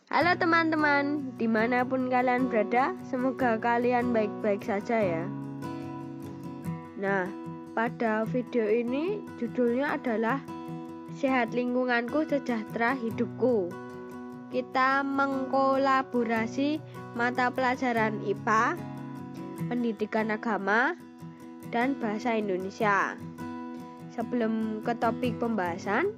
Halo teman-teman, dimanapun kalian berada, semoga kalian baik-baik saja ya. Nah, pada video ini judulnya adalah Sehat Lingkunganku, Sejahtera Hidupku. Kita mengkolaborasi mata pelajaran IPA, Pendidikan Agama, dan Bahasa Indonesia. Sebelum ke topik pembahasan,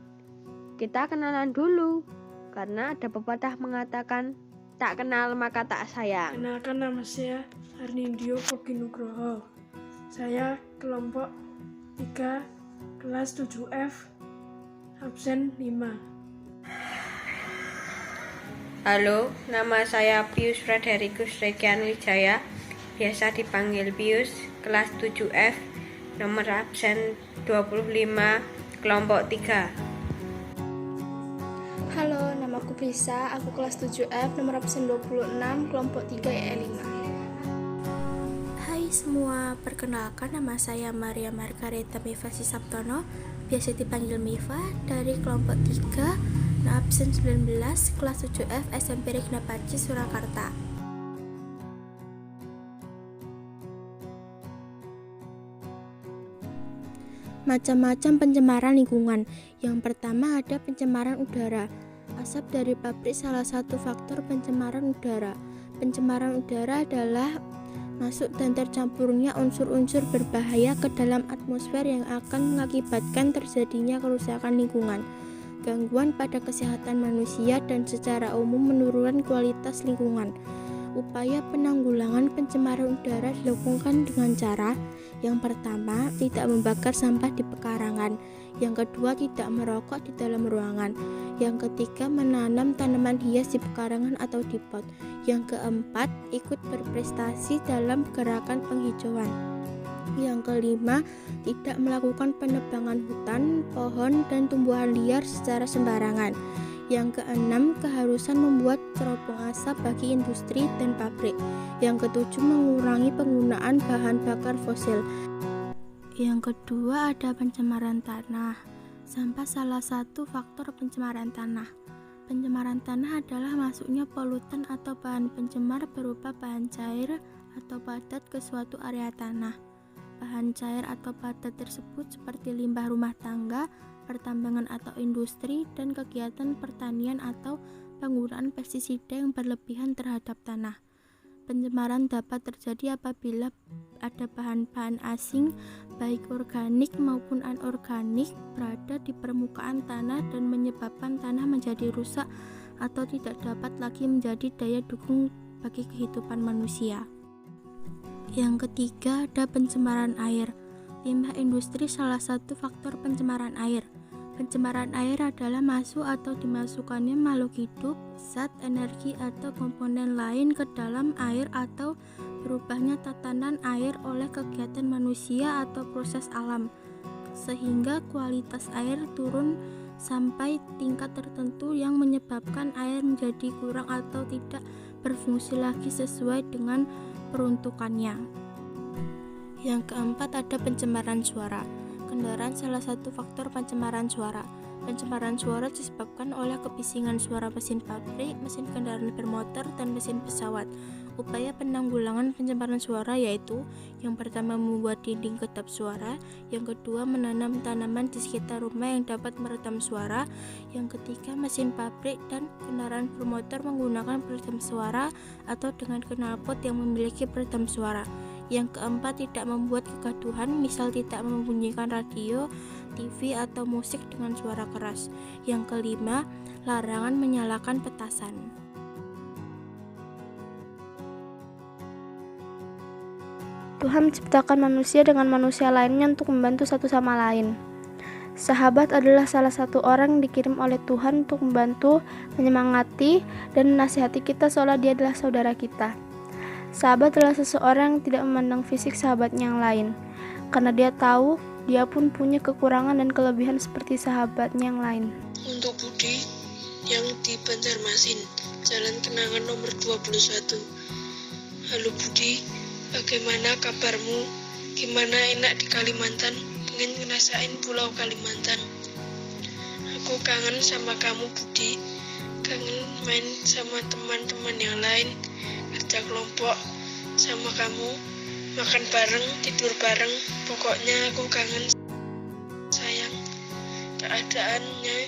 kita kenalan dulu. Karena ada pepatah mengatakan, tak kenal maka tak sayang. Kenalkan, nama saya Arnindyo Pogi Nugroho. Saya kelompok 3 kelas 7F absen 5. Halo, nama saya Pius Frederikus Rekian Wijaya, biasa dipanggil Pius, kelas 7F, nomor absen 25, kelompok 3. Halo, namaku Prisa, aku kelas 7F, nomor absen 26, kelompok 3 E5. Hai semua, perkenalkan nama saya Maria Margareta Mivasi Sabtono, biasa dipanggil Miva, dari kelompok 3, absen 19, kelas 7F, SMP Regina Pacis, Surakarta. Macam-macam pencemaran lingkungan. Yang pertama ada pencemaran udara. Asap dari pabrik salah satu faktor pencemaran udara. Pencemaran udara adalah masuk dan tercampurnya unsur-unsur berbahaya ke dalam atmosfer yang akan mengakibatkan terjadinya kerusakan lingkungan, gangguan pada kesehatan manusia, dan secara umum menurunkan kualitas lingkungan. Upaya penanggulangan pencemaran udara dilakukan dengan cara: yang pertama, tidak membakar sampah di pekarangan. Yang kedua, tidak merokok di dalam ruangan. Yang ketiga, menanam tanaman hias di pekarangan atau di pot. Yang keempat, ikut berprestasi dalam gerakan penghijauan. Yang kelima, tidak melakukan penebangan hutan, pohon, dan tumbuhan liar secara sembarangan. Yang keenam, keharusan membuat cerobong asap bagi industri dan pabrik. Yang ketujuh, mengurangi penggunaan bahan bakar fosil. Yang kedua ada pencemaran tanah. Sampah salah satu faktor pencemaran tanah. Pencemaran tanah adalah masuknya polutan atau bahan pencemar berupa bahan cair atau padat ke suatu area tanah. Bahan cair atau padat tersebut seperti limbah rumah tangga, pertambangan atau industri, dan kegiatan pertanian atau penggunaan pestisida yang berlebihan terhadap tanah. Pencemaran dapat terjadi apabila ada bahan-bahan asing, baik organik maupun anorganik, berada di permukaan tanah dan menyebabkan tanah menjadi rusak atau tidak dapat lagi menjadi daya dukung bagi kehidupan manusia. Yang ketiga ada pencemaran air. Limbah industri salah satu faktor pencemaran air. Pencemaran air adalah masuk atau dimasukkannya makhluk hidup, zat, energi, atau komponen lain ke dalam air atau berubahnya tatanan air oleh kegiatan manusia atau proses alam, sehingga kualitas air turun sampai tingkat tertentu yang menyebabkan air menjadi kurang atau tidak berfungsi lagi sesuai dengan peruntukannya. Yang keempat ada pencemaran suara. Kendaraan salah satu faktor pencemaran suara. Pencemaran suara disebabkan oleh kebisingan suara mesin pabrik, mesin kendaraan bermotor, dan mesin pesawat. Upaya penanggulangan pencemaran suara yaitu: yang pertama, membuat dinding kedap suara. Yang kedua, menanam tanaman di sekitar rumah yang dapat meredam suara. Yang ketiga, mesin pabrik dan kendaraan bermotor menggunakan peredam suara atau dengan knalpot yang memiliki peredam suara. Yang keempat, tidak membuat kegaduhan, misal tidak membunyikan radio, TV, atau musik dengan suara keras. Yang kelima, larangan menyalakan petasan. Tuhan menciptakan manusia dengan manusia lainnya untuk membantu satu sama lain. Sahabat adalah salah satu orang yang dikirim oleh Tuhan untuk membantu, menyemangati, dan menasihati kita seolah dia adalah saudara kita. Sahabat adalah seseorang yang tidak memandang fisik sahabatnya yang lain, karena dia tahu dia pun punya kekurangan dan kelebihan seperti sahabatnya yang lain. Untuk Budi yang di Banjarmasin, Jalan Kenangan nomor 21. Halo Budi, bagaimana kabarmu? Gimana enak di Kalimantan? Pengen ngerasain pulau Kalimantan. Aku kangen sama kamu Budi. kangen main sama teman-teman yang lain, kerja kelompok sama kamu, makan bareng, tidur bareng. Pokoknya aku kangen. Sayang, keadaannya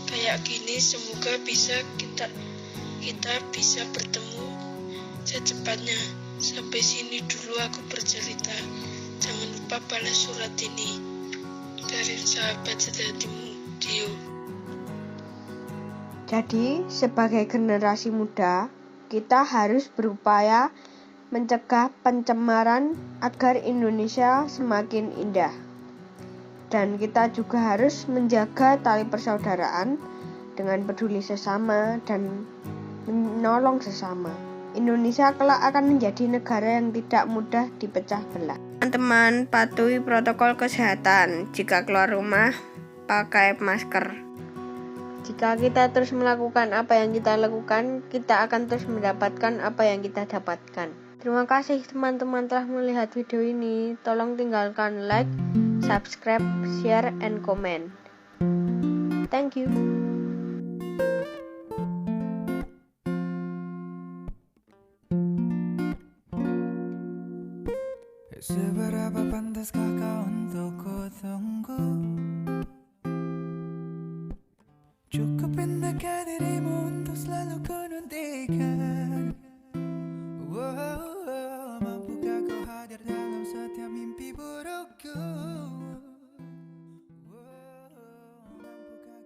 kayak gini, semoga bisa kita bisa bertemu secepatnya. Sampai sini dulu aku bercerita. Jangan lupa balas surat ini. Dari sahabat sejatimu, Dio. Jadi, sebagai generasi muda, kita harus berupaya mencegah pencemaran agar Indonesia semakin indah. Dan kita juga harus menjaga tali persaudaraan dengan peduli sesama dan menolong sesama. Indonesia kelak akan menjadi negara yang tidak mudah dipecah belah. Teman-teman, patuhi protokol kesehatan. Jika keluar rumah, pakai masker. Jika kita terus melakukan apa yang kita lakukan, kita akan terus mendapatkan apa yang kita dapatkan. Terima kasih teman-teman telah melihat video ini. Tolong tinggalkan like, subscribe, share, and comment. Thank you. Seberapa pantaskah kau untuk ku tunggu? Cukup indahkah dirimu untuk selalu ku nantikan?